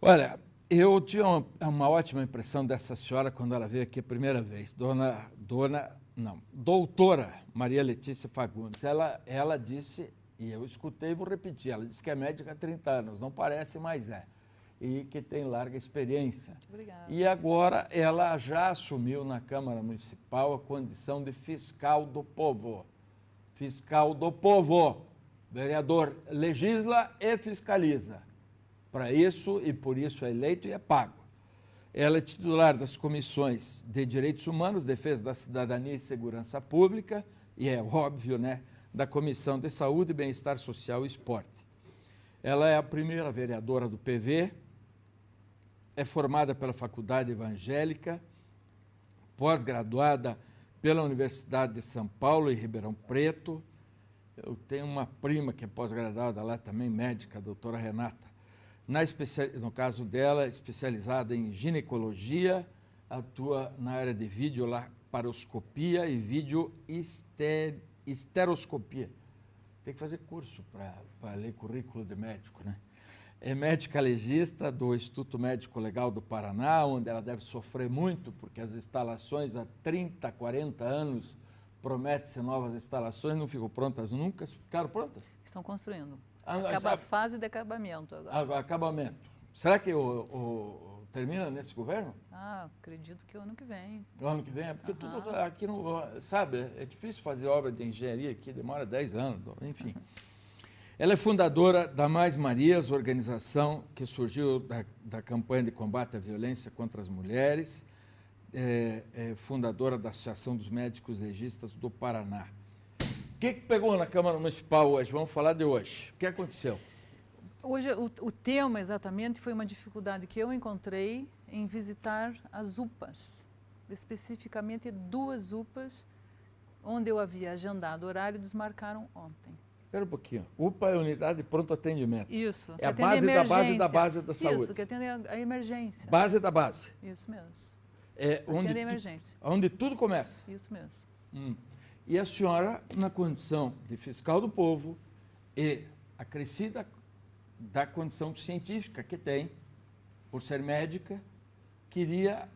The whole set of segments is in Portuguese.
Olha, eu tive uma ótima impressão dessa senhora quando ela veio aqui a primeira vez, doutora Maria Letícia Fagundes. Ela disse, e eu escutei e vou repetir, ela disse que é médica há 30 anos, não parece, mas é, e que tem larga experiência. Muito obrigada. E agora ela já assumiu na Câmara Municipal a condição de fiscal do povo. Fiscal do povo. Vereador legisla e fiscaliza. Para isso e por isso é eleito e é pago. Ela é titular das comissões de Direitos Humanos, Defesa da Cidadania e Segurança Pública, e é óbvio, né, da Comissão de Saúde, Bem-Estar Social e Esporte. Ela é a primeira vereadora do PV, é formada pela Faculdade Evangélica, pós-graduada pela Universidade de São Paulo e Ribeirão Preto. Eu tenho uma prima que é pós-graduada lá também, médica, a doutora Renata. No caso dela, especializada em ginecologia, atua na área de videolaparoscopia e videoesteroscopia. Tem que fazer curso para ler currículo de médico, né? É médica legista do Instituto Médico Legal do Paraná, onde ela deve sofrer muito, porque as instalações há 30, 40 anos promete-se novas instalações, não ficam prontas nunca. Ficaram prontas? Estão construindo. Acaba a fase de acabamento agora. Acabamento. Será que termina nesse governo? Acredito que o ano que vem. O ano que vem? É porque tudo aqui, sabe, é difícil fazer obra de engenharia aqui, demora 10 anos, enfim. Ela é fundadora da Mais Marias, organização que surgiu da campanha de combate à violência contra as mulheres, é fundadora da Associação dos Médicos Legistas do Paraná. O que pegou na Câmara Municipal hoje? Vamos falar de hoje. O que aconteceu? Hoje, o tema exatamente foi uma dificuldade que eu encontrei em visitar as UPAs, especificamente 2 UPAs, onde eu havia agendado horário, desmarcaram ontem. Espera um pouquinho. UPA é Unidade de Pronto Atendimento. Isso. É a base da base da base da saúde. Isso, que atende a emergência. Base da base. Isso mesmo. É onde atende a emergência. Onde tudo começa. Isso mesmo. E a senhora, na condição de fiscal do povo e acrescida da condição científica que tem, por ser médica, queria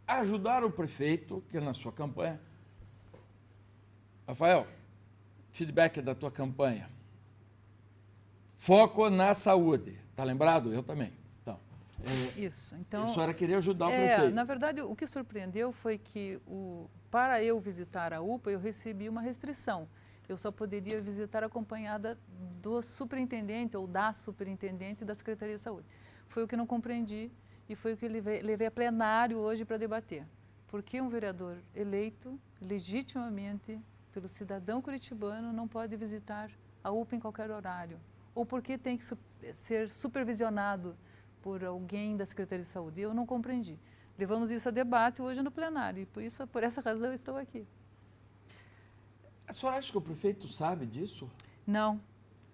ajudar o prefeito, que na sua campanha... Rafael, feedback da tua campanha. Foco na saúde. Está lembrado? Eu também. Então, isso. Então, a senhora queria ajudar o prefeito. Na verdade, o que surpreendeu foi que, para eu visitar a UPA, eu recebi uma restrição. Eu só poderia visitar acompanhada do superintendente ou da superintendente da Secretaria de Saúde. Foi o que não compreendi e foi o que levei a plenário hoje para debater. Por que um vereador eleito legitimamente pelo cidadão curitibano não pode visitar a UPA em qualquer horário? Ou por que tem que ser supervisionado por alguém da Secretaria de Saúde? Eu não compreendi. Levamos isso a debate hoje no plenário e por essa razão eu estou aqui. A senhora acha que o prefeito sabe disso? Não,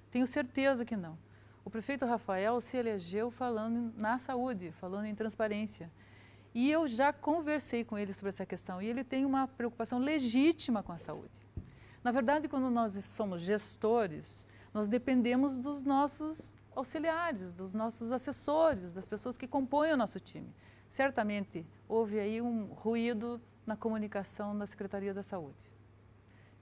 tenho certeza que não. O prefeito Rafael se elegeu falando na saúde, falando em transparência. E eu já conversei com ele sobre essa questão e ele tem uma preocupação legítima com a saúde. Na verdade, quando nós somos gestores, nós dependemos dos nossos auxiliares, dos nossos assessores, das pessoas que compõem o nosso time. Certamente houve aí um ruído na comunicação da Secretaria da Saúde.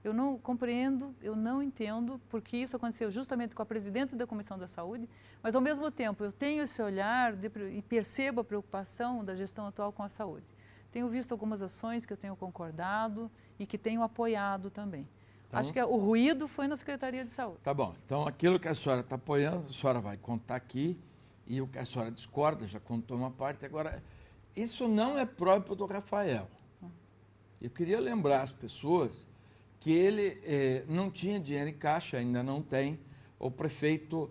Eu não compreendo, eu não entendo, porque isso aconteceu justamente com a presidente da Comissão da Saúde, mas ao mesmo tempo eu tenho esse olhar e percebo a preocupação da gestão atual com a saúde. Tenho visto algumas ações que eu tenho concordado e que tenho apoiado também. Então, acho que o ruído foi na Secretaria de Saúde. Tá bom, então aquilo que a senhora está apoiando, a senhora vai contar aqui, e o que a senhora discorda, já contou uma parte. Agora, isso não é próprio do Rafael. Eu queria lembrar as pessoas que ele não tinha dinheiro em caixa, ainda não tem. O prefeito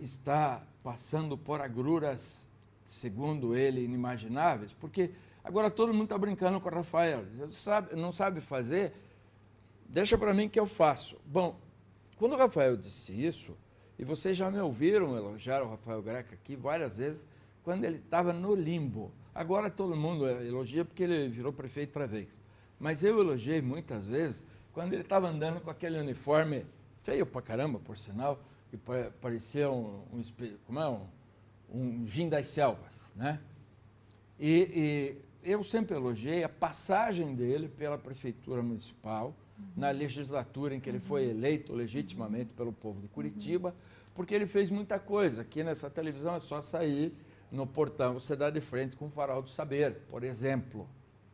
está passando por agruras, segundo ele, inimagináveis, porque agora todo mundo está brincando com o Rafael. Não sabe fazer, deixa para mim que eu faço. Bom, quando o Rafael disse isso, e vocês já me ouviram elogiar o Rafael Greca aqui várias vezes, quando ele estava no limbo. Agora todo mundo elogia porque ele virou prefeito outra vez. Mas eu elogiei muitas vezes quando ele estava andando com aquele uniforme feio pra caramba, por sinal, que parecia um Gin das Selvas, né? E eu sempre elogiei a passagem dele pela Prefeitura Municipal, na legislatura em que ele foi eleito legitimamente pelo povo de Curitiba, porque ele fez muita coisa. Aqui nessa televisão é só sair no portão, você dá de frente com o Farol do Saber, por exemplo,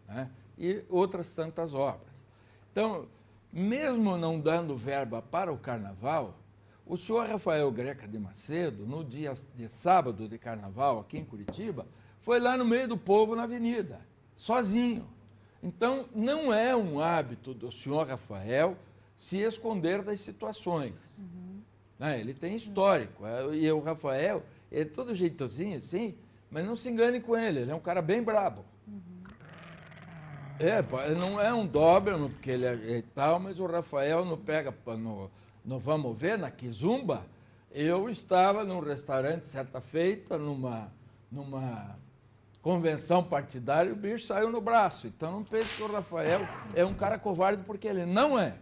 né? E outras tantas obras. Então, mesmo não dando verba para o Carnaval, o senhor Rafael Greca de Macedo, no dia de sábado de Carnaval, aqui em Curitiba, foi lá no meio do povo na avenida, sozinho. Então, não é um hábito do senhor Rafael se esconder das situações. Né? Ele tem histórico. E o Rafael, ele é todo jeitosinho assim, mas não se engane com ele é um cara bem brabo. Não é um Doberman, porque ele é tal, mas o Rafael não pega no Vamos Ver, na Kizumba. Eu estava num restaurante certa feita, numa convenção partidária, o bicho saiu no braço. Então não pense que o Rafael é um cara covarde, porque ele não é.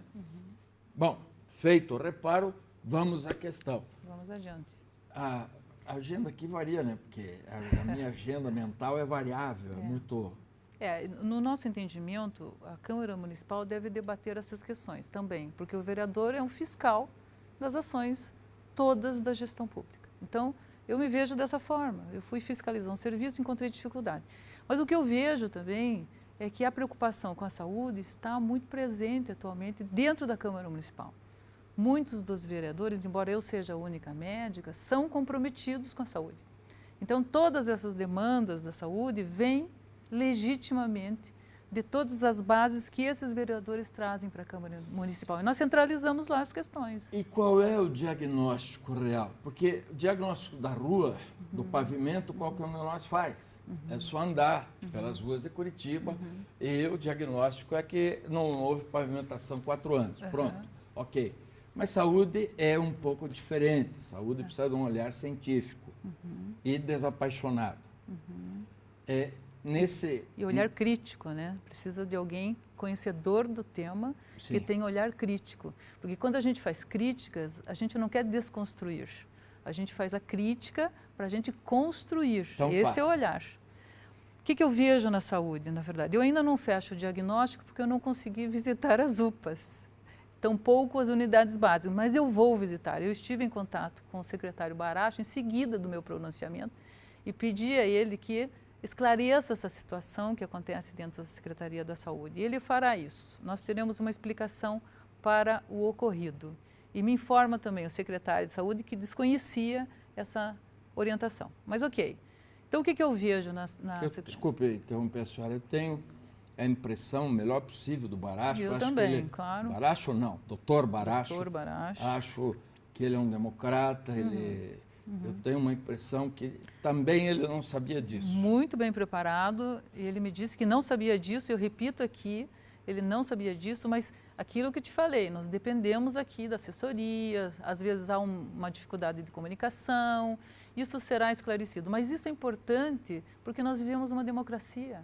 Bom, feito o reparo, vamos à questão. Vamos adiante. A agenda aqui varia, né? Porque a minha agenda mental é variável, é muito... No nosso entendimento, a Câmara Municipal deve debater essas questões também, porque o vereador é um fiscal das ações todas da gestão pública. Então, eu me vejo dessa forma. Eu fui fiscalizar um serviço e encontrei dificuldade. Mas o que eu vejo também é que a preocupação com a saúde está muito presente atualmente dentro da Câmara Municipal. Muitos dos vereadores, embora eu seja a única médica, são comprometidos com a saúde. Então, todas essas demandas da saúde vêm legitimamente de todas as bases que esses vereadores trazem para a Câmara Municipal. E nós centralizamos lá as questões. E qual é o diagnóstico real? Porque o diagnóstico da rua, do pavimento, qualquer um de nós faz. É só andar pelas ruas de Curitiba e o diagnóstico é que não houve pavimentação 4 anos. Pronto, ok. Mas saúde é um pouco diferente. Saúde precisa de um olhar científico e desapaixonado. E olhar crítico, né? Precisa de alguém conhecedor do tema, que tenha olhar crítico. Porque quando a gente faz críticas, a gente não quer desconstruir. A gente faz a crítica para a gente construir. Então, esse é o olhar. O que eu vejo na saúde, na verdade? Eu ainda não fecho o diagnóstico porque eu não consegui visitar as UPAs. Tampouco as unidades básicas, mas eu vou visitar. Eu estive em contato com o secretário Baracho em seguida do meu pronunciamento e pedi a ele que esclareça essa situação que acontece dentro da Secretaria da Saúde. E ele fará isso. Nós teremos uma explicação para o ocorrido. E me informa também o secretário de Saúde que desconhecia essa orientação. Mas ok. Então, o que eu vejo na Desculpe interromper a senhora. Eu tenho a impressão melhor possível do Baracho. Eu também, claro. Baracho não, doutor Baracho. Doutor Baracho. Acho que ele é um democrata, eu tenho uma impressão que também ele não sabia disso. Muito bem preparado, ele me disse que não sabia disso, eu repito aqui, ele não sabia disso, mas aquilo que te falei, nós dependemos aqui da assessoria, às vezes há uma dificuldade de comunicação, isso será esclarecido, mas isso é importante porque nós vivemos uma democracia.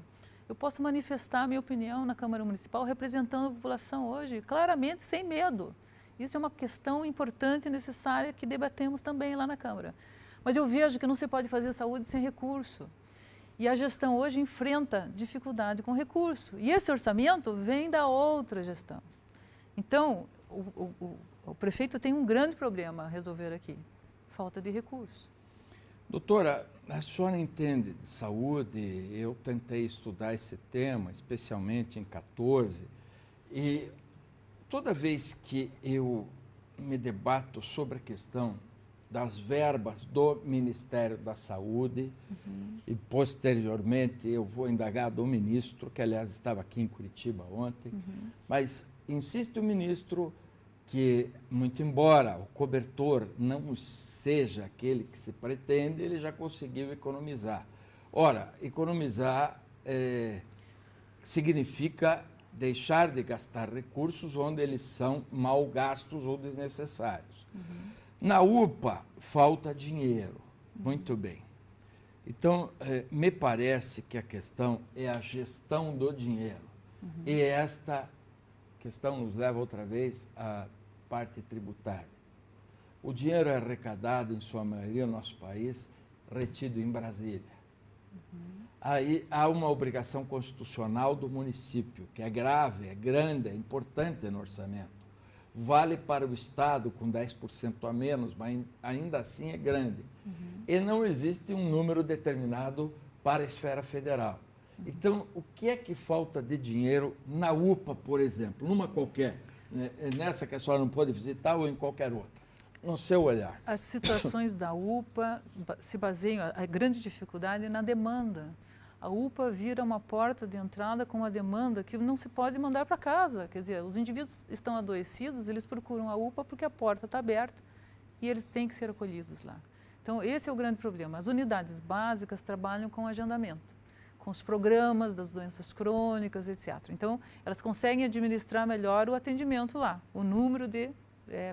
Eu posso manifestar a minha opinião na Câmara Municipal representando a população hoje, claramente, sem medo. Isso é uma questão importante e necessária que debatemos também lá na Câmara. Mas eu vejo que não se pode fazer saúde sem recurso. E a gestão hoje enfrenta dificuldade com recurso. E esse orçamento vem da outra gestão. Então, o prefeito tem um grande problema a resolver aqui. Falta de recurso. Doutora, a senhora entende de saúde, eu tentei estudar esse tema, especialmente em 14, e toda vez que eu me debato sobre a questão das verbas do Ministério da Saúde, e posteriormente eu vou indagar do ministro, que aliás estava aqui em Curitiba ontem, mas insiste o ministro que, muito embora o cobertor não seja aquele que se pretende, ele já conseguiu economizar. Ora, economizar significa deixar de gastar recursos onde eles são mal gastos ou desnecessários. Na UPA, falta dinheiro. Muito bem. Então, me parece que a questão é a gestão do dinheiro. E esta questão nos leva outra vez à parte tributária. O dinheiro é arrecadado, em sua maioria, no nosso país, retido em Brasília. Aí há uma obrigação constitucional do município, que é grave, é grande, é importante no orçamento. Vale para o Estado com 10% a menos, mas ainda assim é grande. E não existe um número determinado para a esfera federal. Então, o que é que falta de dinheiro na UPA, por exemplo, numa qualquer, né, nessa que a senhora não pode visitar ou em qualquer outra, no seu olhar? As situações da UPA se baseiam, a grande dificuldade é na demanda. A UPA vira uma porta de entrada com uma demanda que não se pode mandar para casa. Quer dizer, os indivíduos estão adoecidos, eles procuram a UPA porque a porta está aberta e eles têm que ser acolhidos lá. Então, esse é o grande problema. As unidades básicas trabalham com agendamento, com os programas das doenças crônicas, etc. Então, elas conseguem administrar melhor o atendimento lá, o número de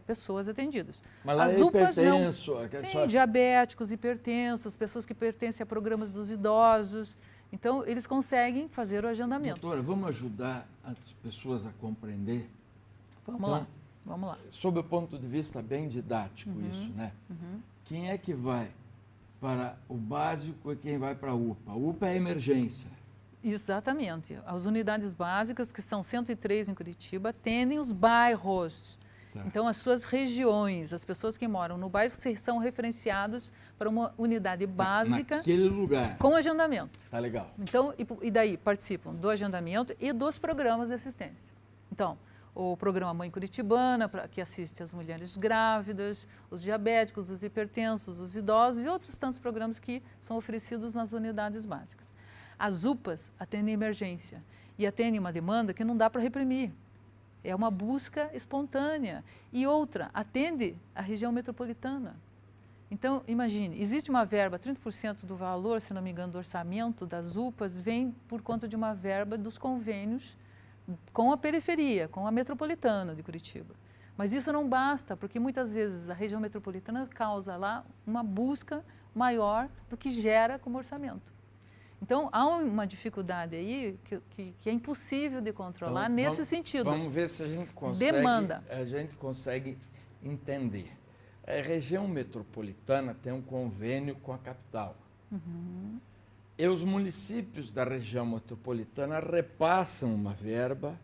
pessoas atendidas. Mas lá As é UPAs hipertenso. não, sim, diabéticos, hipertensos, pessoas que pertencem a programas dos idosos. Então, eles conseguem fazer o agendamento. Doutora, vamos ajudar as pessoas a compreender? Vamos lá, vamos lá. Sob o ponto de vista bem didático isso, né? Quem é que vai para o básico e quem vai para a UPA? A UPA é emergência. Exatamente. As unidades básicas, que são 103 em Curitiba, atendem os bairros. Tá. Então, as suas regiões, as pessoas que moram no bairro são referenciadas para uma unidade básica. Naquele lugar. Com agendamento. Tá legal. Então, e daí participam do agendamento e dos programas de assistência. Então, o programa Mãe Curitibana, que assiste as mulheres grávidas, os diabéticos, os hipertensos, os idosos e outros tantos programas que são oferecidos nas unidades básicas. As UPAs atendem emergência e atendem uma demanda que não dá para reprimir. É uma busca espontânea. E outra, atende a região metropolitana. Então, imagine, existe uma verba, 30% do valor, se não me engano, do orçamento das UPAs vem por conta de uma verba dos convênios com a periferia, com a metropolitana de Curitiba. Mas isso não basta, porque muitas vezes a região metropolitana causa lá uma busca maior do que gera como orçamento. Então, há uma dificuldade aí que é impossível de controlar então, nesse sentido. Vamos ver se a gente consegue entender. A região metropolitana tem um convênio com a capital. E os municípios da região metropolitana repassam uma verba,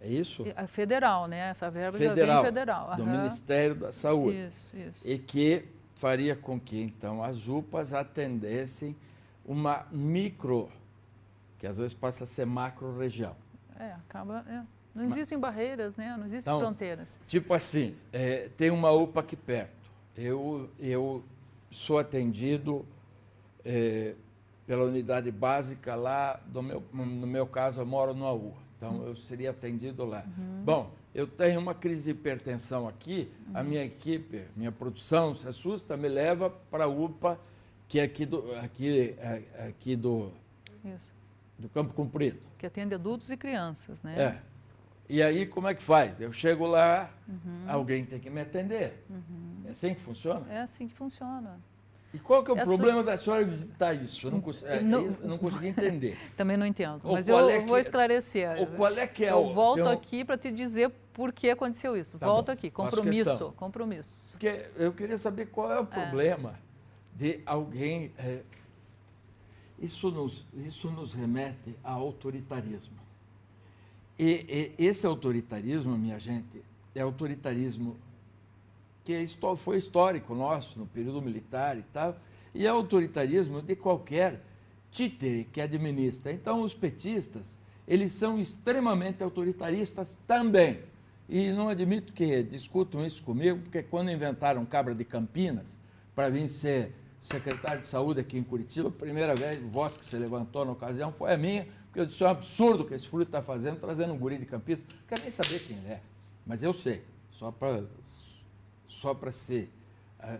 é isso? A federal, né? Essa verba já vem federal. Do Ministério da Saúde. Isso. E que faria com que, então, as UPAs atendessem uma micro, que às vezes passa a ser macro-região. Não existem barreiras, né? Não existem fronteiras. Tipo assim, tem uma UPA aqui perto. Eu sou atendido pela unidade básica lá, no meu caso, eu moro no AU. Então, eu seria atendido lá. Bom, eu tenho uma crise de hipertensão aqui, a minha equipe, minha produção se assusta, me leva para a UPA, que é aqui do Campo Comprido. Que atende adultos e crianças, né? E aí, como é que faz? Eu chego lá, alguém tem que me atender. É assim que funciona? É assim que funciona. E qual que é o problema da senhora visitar isso? Eu não consegui entender. Também não entendo, mas eu vou esclarecer. Qual é que é eu volto aqui para te dizer por que aconteceu isso. Volto aqui, compromisso. Porque eu queria saber qual é o problema de alguém... Isso nos remete a autoritarismo. E esse autoritarismo, minha gente, é autoritarismo que foi histórico nosso, no período militar e tal, e é autoritarismo de qualquer títere que administra. Então, os petistas, eles são extremamente autoritaristas também. E não admito que discutam isso comigo, porque quando inventaram Cabra de Campinas, para vir ser secretário de saúde aqui em Curitiba, a primeira voz que se levantou na ocasião foi a minha, porque eu disse, é um absurdo que esse Fulvio está fazendo, trazendo um guri de Campinas. Não quero nem saber quem ele é, mas eu sei, só para se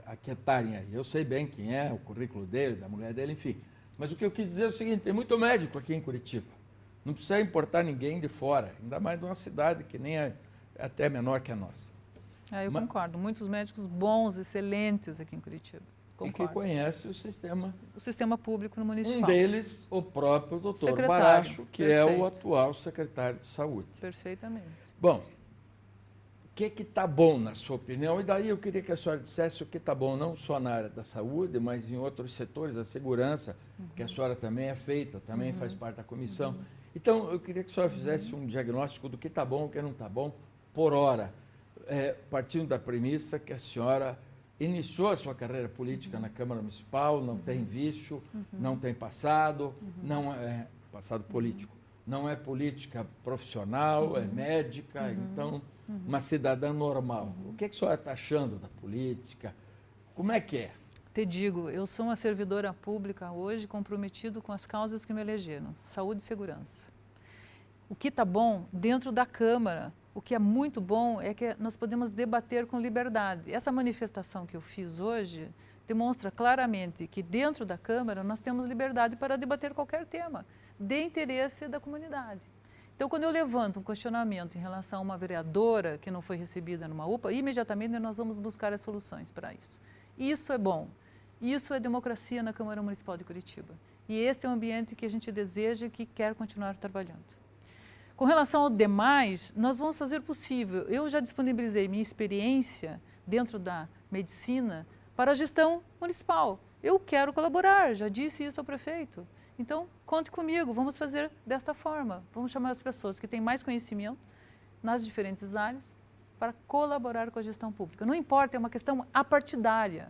aquietarem aí. Eu sei bem quem é, o currículo dele, da mulher dele, enfim. Mas o que eu quis dizer é o seguinte, tem muito médico aqui em Curitiba. Não precisa importar ninguém de fora, ainda mais de uma cidade que nem é até menor que a nossa. Eu concordo. Muitos médicos bons, excelentes aqui em Curitiba. Concordo. E que conhece o sistema público no municipal. Um deles, o próprio doutor Baracho, que é o atual secretário de Saúde. Perfeitamente. Bom, que está bom, na sua opinião? E daí eu queria que a senhora dissesse o que está bom, não só na área da saúde, mas em outros setores, a segurança, que a senhora também é feita, também faz parte da comissão. Então, eu queria que a senhora fizesse um diagnóstico do que está bom e o que não está bom por hora, partindo da premissa que a senhora iniciou a sua carreira política na Câmara Municipal, não tem vício, não tem passado, não é passado político, não é política profissional, é médica, então, uma cidadã normal. O que a senhora está achando da política? Como é que é? Te digo, eu sou uma servidora pública hoje comprometida com as causas que me elegeram, saúde e segurança. O que está bom dentro da Câmara, o que é muito bom é que nós podemos debater com liberdade. Essa manifestação que eu fiz hoje demonstra claramente que dentro da Câmara nós temos liberdade para debater qualquer tema de interesse da comunidade. Então, quando eu levanto um questionamento em relação a uma vereadora que não foi recebida numa UPA, imediatamente nós vamos buscar as soluções para isso. Isso é bom. Isso é democracia na Câmara Municipal de Curitiba. E esse é o ambiente que a gente deseja e que quer continuar trabalhando. Com relação ao demais, nós vamos fazer o possível. Eu já disponibilizei minha experiência dentro da medicina para a gestão municipal. Eu quero colaborar, já disse isso ao prefeito. Então, conte comigo, vamos fazer desta forma. Vamos chamar as pessoas que têm mais conhecimento nas diferentes áreas para colaborar com a gestão pública. Não importa, é uma questão apartidária.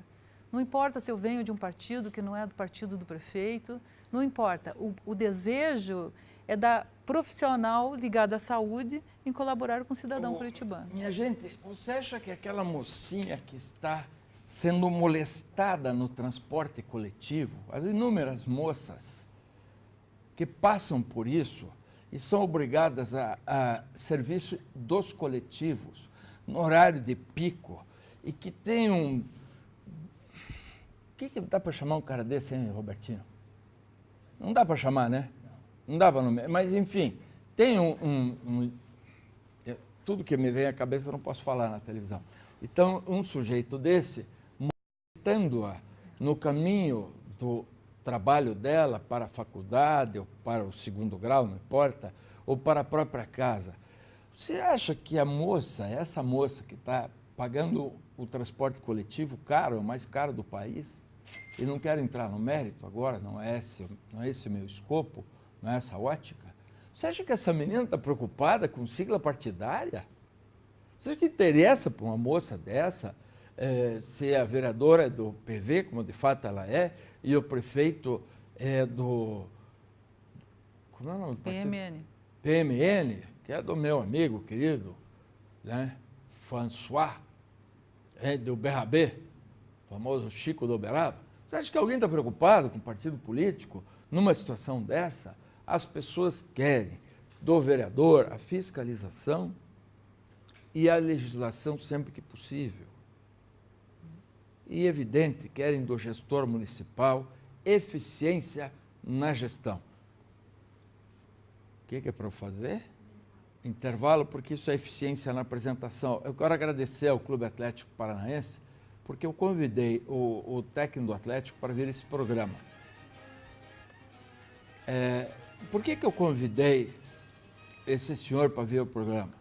Não importa se eu venho de um partido que não é do partido do prefeito, não importa. O desejo é da profissional ligada à saúde em colaborar com o cidadão curitibano. Minha gente, você acha que aquela mocinha que está sendo molestada no transporte coletivo, as inúmeras moças que passam por isso e são obrigadas a serviço dos coletivos, no horário de pico, e que tem um... O que dá para chamar um cara desse, hein, Robertinho? Não dá para chamar, né? Não dá para nomear. Mas, enfim, tem tudo que me vem à cabeça eu não posso falar na televisão. Então, um sujeito desse, molestando-a no caminho do trabalho dela para a faculdade, ou para o segundo grau, não importa, ou para a própria casa. Você acha que a moça, essa moça que está pagando o transporte coletivo caro, é o mais caro do país, e não quero entrar no mérito agora, não é esse o meu escopo, não é essa ótica, você acha que essa menina está preocupada com sigla partidária? Você acha que interessa para uma moça dessa ser a vereadora do PV, como de fato ela é, e o prefeito é do... Como é o nome do partido? PMN. PMN, que é do meu amigo querido, né? François, do Berrabé, famoso Chico do Uberaba. Você acha que alguém está preocupado com o partido político numa situação dessa? As pessoas querem do vereador a fiscalização e a legislação sempre que possível. E, evidente, querem do gestor municipal eficiência na gestão. O que é para eu fazer? Intervalo, porque isso é eficiência na apresentação. Eu quero agradecer ao Clube Atlético Paranaense, porque eu convidei o técnico do Atlético para vir esse programa. Por que eu convidei esse senhor para vir o programa?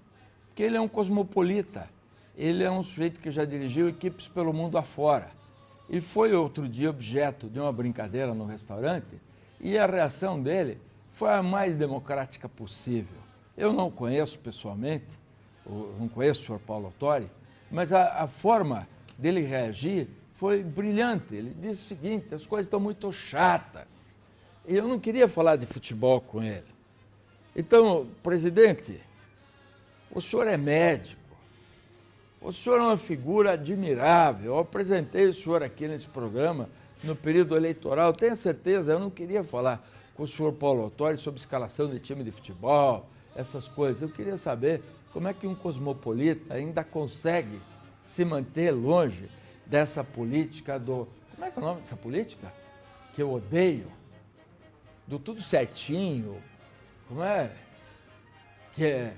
Porque ele é um cosmopolita, ele é um sujeito que já dirigiu equipes pelo mundo afora. E foi outro dia objeto de uma brincadeira no restaurante e a reação dele foi a mais democrática possível. Eu não conheço pessoalmente, não conheço o senhor Paulo Autori, mas a forma dele reagir foi brilhante. Ele disse o seguinte: as coisas estão muito chatas. E eu não queria falar de futebol com ele. Então, presidente, o senhor é médico, o senhor é uma figura admirável. Eu apresentei o senhor aqui nesse programa no período eleitoral. Tenha certeza, eu não queria falar com o senhor Paulo Autori sobre escalação de time de futebol, essas coisas. Eu queria saber como é que um cosmopolita ainda consegue se manter longe dessa política do... Como é que é o nome dessa política? Que eu odeio. Do tudo certinho. Como é? Que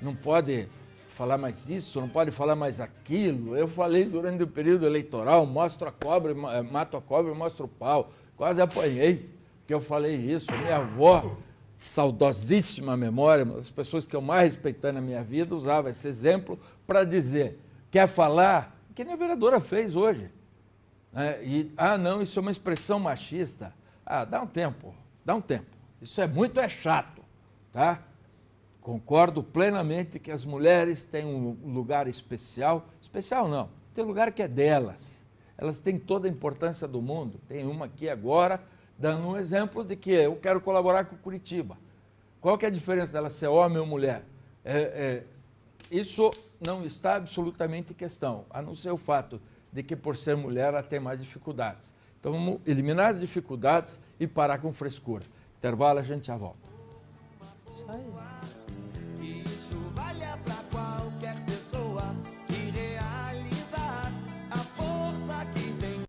não pode falar mais isso, não pode falar mais aquilo. Eu falei durante o período eleitoral, mostro a cobra, mato a cobra e mostro o pau. Quase apanhei que eu falei isso. Minha avó saudosíssima memória, uma das pessoas que eu mais respeitei na minha vida, usava esse exemplo para dizer, quer falar, que nem a vereadora fez hoje. Não, isso é uma expressão machista. Dá um tempo, dá um tempo. Isso é chato, tá? Concordo plenamente que as mulheres têm um lugar especial. Especial não, tem um lugar que é delas. Elas têm toda a importância do mundo. Tem uma aqui agora, dando um exemplo de que eu quero colaborar com Curitiba. Qual que é a diferença dela ser homem ou mulher? Isso não está absolutamente em questão, a não ser o fato de que por ser mulher ela tem mais dificuldades. Então vamos eliminar as dificuldades e parar com frescura. Intervalo, a gente já volta. Isso aí. Isso vale pra qualquer pessoa que realizar a força que tem.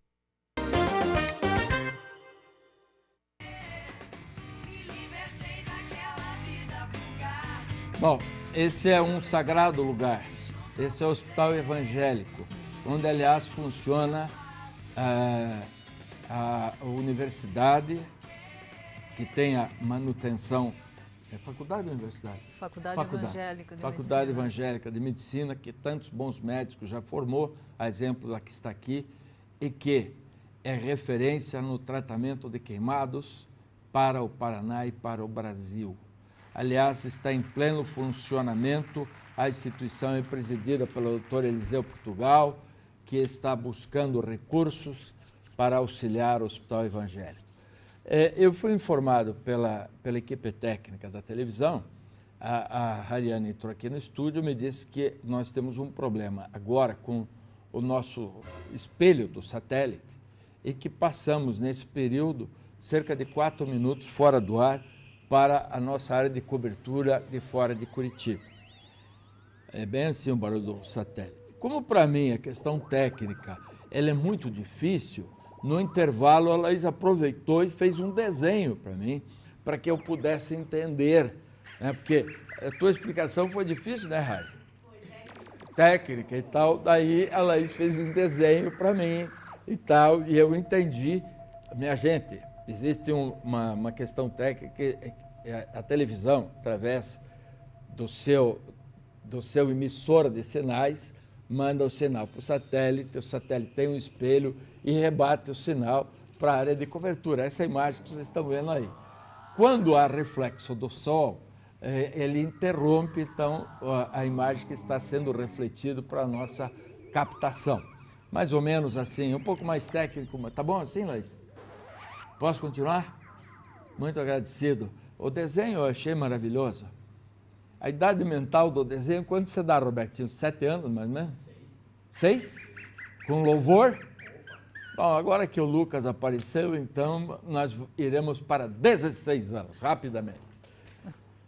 Bom, esse é um sagrado lugar. Esse é o Hospital Evangélico, onde, aliás, funciona a universidade, que tem a manutenção. É faculdade ou universidade? Faculdade Evangélica de Faculdade Medicina. Evangélica de Medicina, que tantos bons médicos já formou, a exemplo da que está aqui, e que é referência no tratamento de queimados para o Paraná e para o Brasil. Aliás, está em pleno funcionamento. A instituição é presidida pelo Dr. Eliseu Portugal, que está buscando recursos para auxiliar o Hospital Evangélico. Eu fui informado pela equipe técnica da televisão, a Hariane entrou aqui no estúdio e me disse que nós temos um problema agora com o nosso espelho do satélite e que passamos, nesse período, cerca de 4 minutos fora do ar para a nossa área de cobertura de fora de Curitiba. É bem assim o barulho do satélite. Como para mim a questão técnica ela é muito difícil, no intervalo a Laís aproveitou e fez um desenho para mim, para que eu pudesse entender, né? Porque a tua explicação foi difícil, né, Rai? Técnica e tal, daí a Laís fez um desenho para mim e tal, e eu entendi. Minha gente, existe uma questão técnica, que a televisão, através do seu emissor de sinais, manda o sinal para o satélite tem um espelho e rebate o sinal para a área de cobertura. Essa imagem que vocês estão vendo aí. Quando há reflexo do sol, ele interrompe, então, a imagem que está sendo refletida para a nossa captação. Mais ou menos assim, um pouco mais técnico. Tá bom assim, Laís? Posso continuar? Muito agradecido. O desenho eu achei maravilhoso. A idade mental do desenho, quanto você dá, Robertinho? 7 anos, mais ou menos? 6? Com louvor? Bom, agora que o Lucas apareceu, então nós iremos para 16 anos, rapidamente.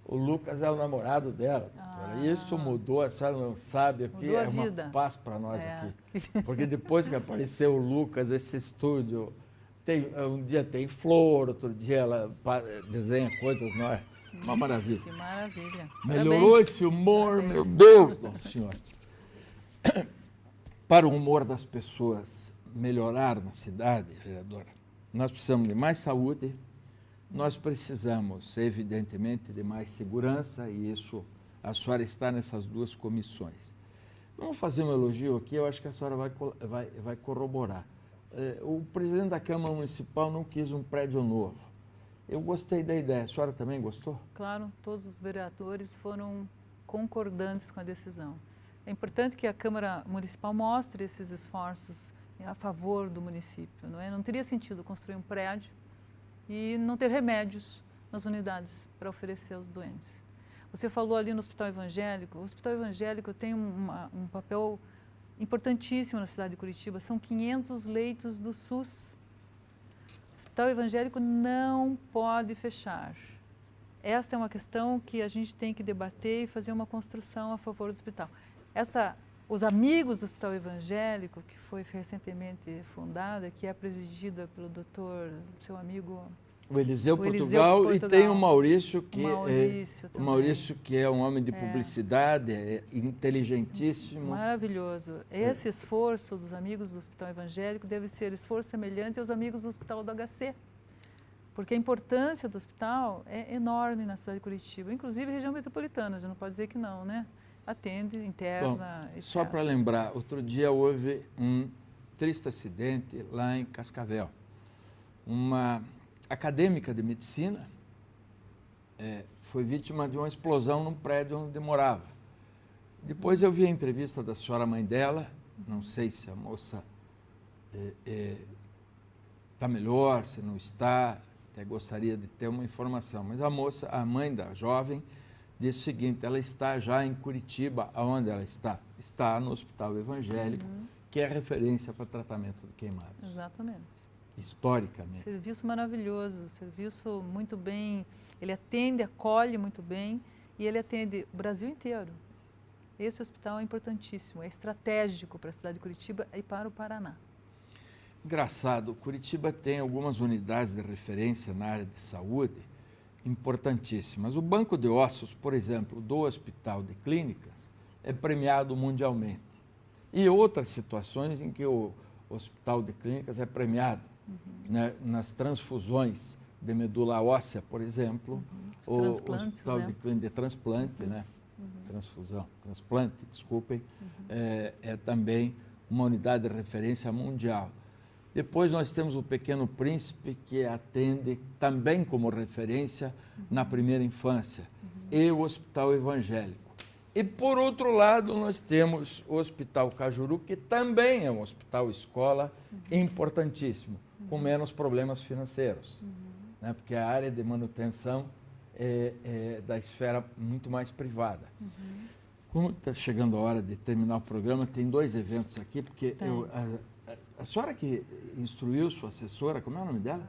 O Lucas é o namorado dela, doutora. Isso mudou, a senhora não sabe, aqui é uma paz para nós aqui. Porque depois que apareceu o Lucas, esse estúdio, um dia tem flor, outro dia ela desenha coisas, não é? Uma maravilha. Que maravilha. Melhorou Parabéns. esse humor, meu Deus, Nossa Senhora. Para o humor das pessoas melhorar na cidade, vereadora, nós precisamos de mais saúde, nós precisamos, evidentemente, de mais segurança, e isso, a senhora está nessas duas comissões. Vamos fazer um elogio aqui, eu acho que a senhora vai corroborar. O presidente da Câmara Municipal não quis um prédio novo. Eu gostei da ideia. A senhora também gostou? Claro, todos os vereadores foram concordantes com a decisão. É importante que a Câmara Municipal mostre esses esforços a favor do município, não é? Não teria sentido construir um prédio e não ter remédios nas unidades para oferecer aos doentes. Você falou ali no Hospital Evangélico. O Hospital Evangélico tem um papel importantíssimo na cidade de Curitiba. São 500 leitos do SUS. O Hospital Evangélico não pode fechar. Esta é uma questão que a gente tem que debater e fazer uma construção a favor do hospital. Os amigos do Hospital Evangélico, que foi recentemente fundada, que é presidida pelo seu amigo... O Eliseu Portugal, e tem o Maurício, que é um homem de publicidade, é inteligentíssimo. Maravilhoso. Esse esforço dos amigos do Hospital Evangélico deve ser esforço semelhante aos amigos do Hospital do HC. porque a importância do hospital é enorme na cidade de Curitiba, inclusive região metropolitana, já não pode dizer que não, né? Atende interna. Bom, só para lembrar, outro dia houve um triste acidente lá em Cascavel. Uma acadêmica de medicina foi vítima de uma explosão num prédio onde morava. Depois eu vi a entrevista da senhora mãe dela, não sei se a moça está melhor, se não está, até gostaria de ter uma informação, mas a moça, a mãe da jovem, disse o seguinte: ela está já em Curitiba. Aonde ela está? Está no Hospital Evangélico, que é referência para tratamento de queimados. Exatamente. Historicamente. Serviço maravilhoso, serviço muito bem, ele atende, acolhe muito bem e ele atende o Brasil inteiro. Esse hospital é importantíssimo, é estratégico para a cidade de Curitiba e para o Paraná. Engraçado, Curitiba tem algumas unidades de referência na área de saúde importantíssimas. O banco de ossos, por exemplo, do Hospital de Clínicas, é premiado mundialmente. E outras situações em que o Hospital de Clínicas é premiado, né, nas transfusões de medula óssea, por exemplo, o Hospital de Clínica de transplante, né? Transplante, desculpem, é também uma unidade de referência mundial. Depois nós temos o Pequeno Príncipe, que atende também como referência na primeira infância, e o Hospital Evangélico. E, por outro lado, nós temos o Hospital Cajuru, que também é um hospital-escola importantíssimo, com menos problemas financeiros, né? Porque a área de manutenção é da esfera muito mais privada. Como está chegando a hora de terminar o programa, tem 2 eventos aqui, porque a senhora que instruiu sua assessora, como é o nome dela?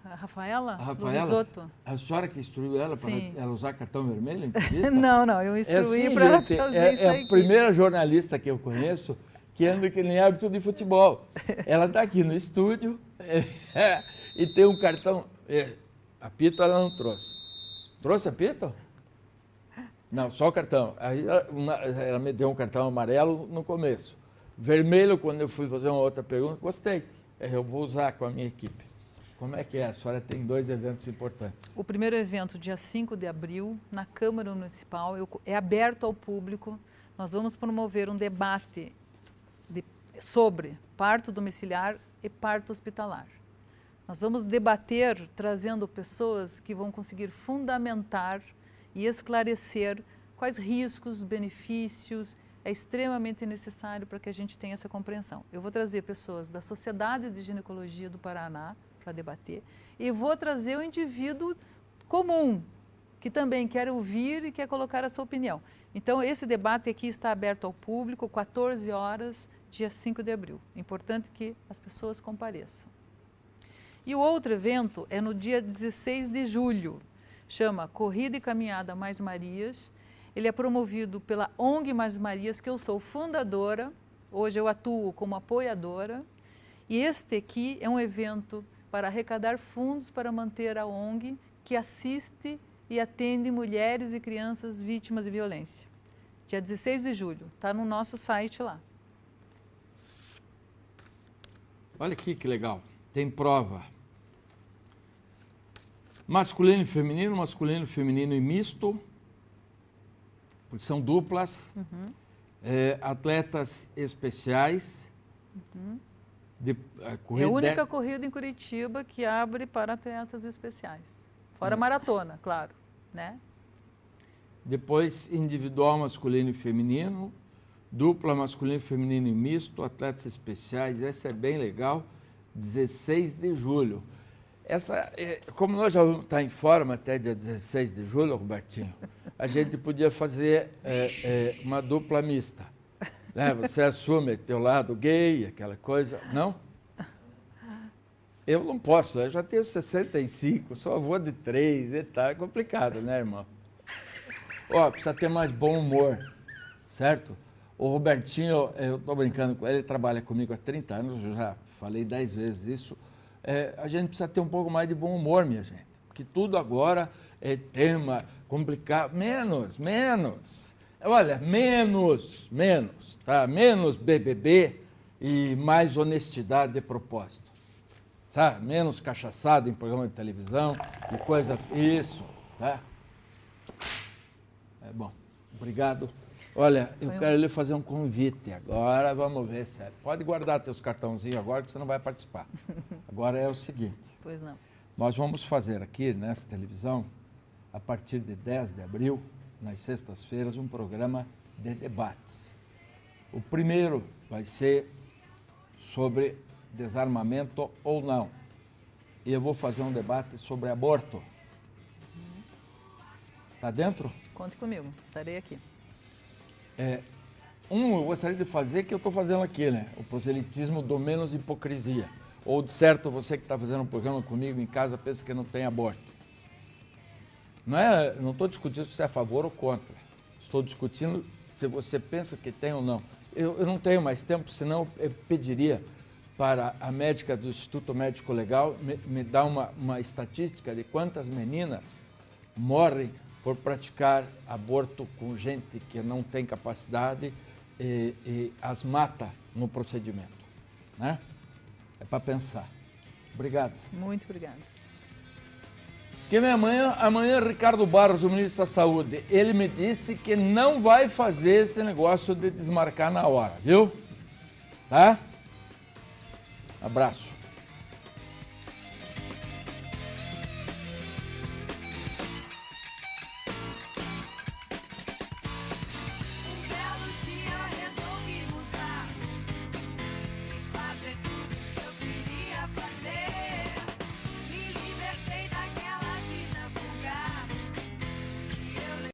A Rafaela? A Rafaela? Lovisotto. A senhora que instruiu ela para ela usar cartão vermelho em entrevista? Não, eu instruí para ela fazer isso a primeira jornalista que eu conheço que anda que nem árbitro de futebol. Ela está aqui no estúdio e tem um cartão. Apito ela não trouxe. Trouxe apito? Não, só o cartão. Aí ela me deu um cartão amarelo no começo. Vermelho, quando eu fui fazer uma outra pergunta, gostei. Eu vou usar com a minha equipe. Como é que é? A senhora tem 2 eventos importantes. O primeiro evento, dia 5 de abril, na Câmara Municipal, é aberto ao público. Nós vamos promover um debate sobre parto domiciliar e parto hospitalar. Nós vamos debater trazendo pessoas que vão conseguir fundamentar e esclarecer quais riscos, benefícios é extremamente necessário para que a gente tenha essa compreensão. Eu vou trazer pessoas da Sociedade de Ginecologia do Paraná para debater e vou trazer o indivíduo comum, que também quer ouvir e quer colocar a sua opinião. Então, esse debate aqui está aberto ao público, 14 horas, dia 5 de abril. Importante que as pessoas compareçam. E o outro evento é no dia 16 de julho, chama Corrida e Caminhada Mais Marias. Ele é promovido pela ONG Mais Marias, que eu sou fundadora, hoje eu atuo como apoiadora, e este aqui é um evento para arrecadar fundos para manter a ONG, que assiste e atende mulheres e crianças vítimas de violência. Dia 16 de julho, está no nosso site lá. Olha aqui que legal, tem prova. Masculino e feminino e misto, porque são duplas, atletas especiais. É a única corrida em Curitiba que abre para atletas especiais. Fora maratona, claro, né? Depois, individual masculino e feminino, dupla masculino, feminino e misto, atletas especiais. Essa é bem legal, 16 de julho. Como nós já vamos estar em forma até dia 16 de julho, Robertinho, a gente podia fazer uma dupla mista. Né? Você assume teu lado gay, aquela coisa, não? Eu não posso, eu já tenho 65, sou avô de 3 e tal, é complicado, né, irmão? Precisa ter mais bom humor, certo? O Robertinho, eu estou brincando com ele, ele trabalha comigo há 30 anos, eu já falei 10 vezes isso. A gente precisa ter um pouco mais de bom humor, minha gente, porque tudo agora é tema complicado. Menos. Olha, menos, tá? Menos BBB e mais honestidade de propósito. sabe? Menos cachaçada em programa de televisão e coisa... Isso, tá? É bom, obrigado. Olha, eu quero lhe fazer um convite agora, vamos ver se... Pode guardar teus cartãozinhos agora que você não vai participar. Agora é o seguinte. Pois não. Nós vamos fazer aqui nessa televisão, a partir de 10 de abril, nas sextas-feiras, um programa de debates. O primeiro vai ser sobre desarmamento ou não. E eu vou fazer um debate sobre aborto. Tá dentro? Conte comigo, estarei aqui. Eu gostaria de fazer que eu estou fazendo aqui, né? O proselitismo do menos hipocrisia. Ou, de certo, você que está fazendo um programa comigo em casa pensa que não tem aborto. Não estou discutindo se é a favor ou contra. Estou discutindo se você pensa que tem ou não. Eu não tenho mais tempo, senão eu pediria para a médica do Instituto Médico Legal me dar uma estatística de quantas meninas morrem por praticar aborto com gente que não tem capacidade e as mata no procedimento, né? É para pensar. Obrigado. Muito obrigada. Que amanhã Ricardo Barros, o ministro da Saúde, ele me disse que não vai fazer esse negócio de desmarcar na hora, viu? Tá? Abraço.